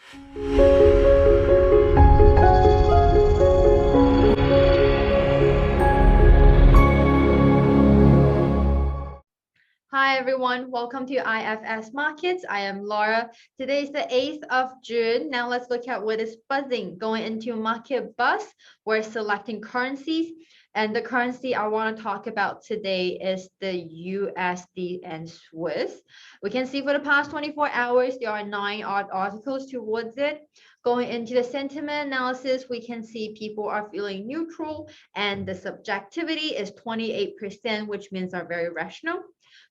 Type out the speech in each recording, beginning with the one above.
Hi everyone, welcome to IFS Markets. I am Laura. Today is the 8th of June. Now let's look at what is buzzing. Going into market buzz, we're selecting currencies. And the currency I want to talk about today is the USD and Swiss. We can see for the past 24 hours, there are 9 odd articles towards it. Going into the sentiment analysis, we can see people are feeling neutral and the subjectivity is 28%, which means are very rational.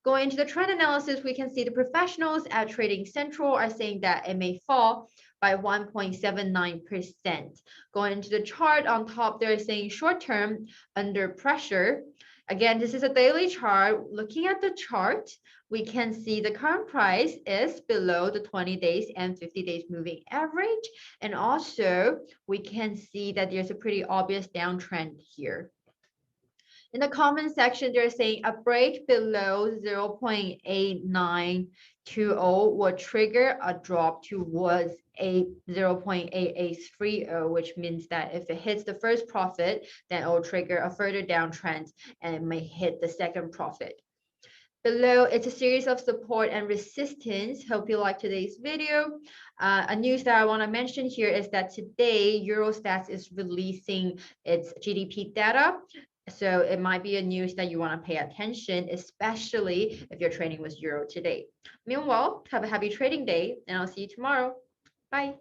Going into the trend analysis, we can see the professionals at Trading Central are saying that it may fall by 1.79%. Going into the chart on top, they're saying short term under pressure. Again, this is a daily chart. Looking at the chart, we can see the current price is below the 20 days and 50 days moving average. And also, we can see that there's a pretty obvious downtrend here. In the comment section, they're saying a break below 0.8920 will trigger a drop towards 0.8830, which means that if it hits the first profit, then it will trigger a further downtrend and it may hit the second profit. Below, it's a series of support and resistance. Hope you like today's video. A news that I want to mention here is that today, Eurostat is releasing its GDP data. So it might be a news that you want to pay attention, especially if you're trading with Euro today. Meanwhile, have a happy trading day, and I'll see you tomorrow. Bye.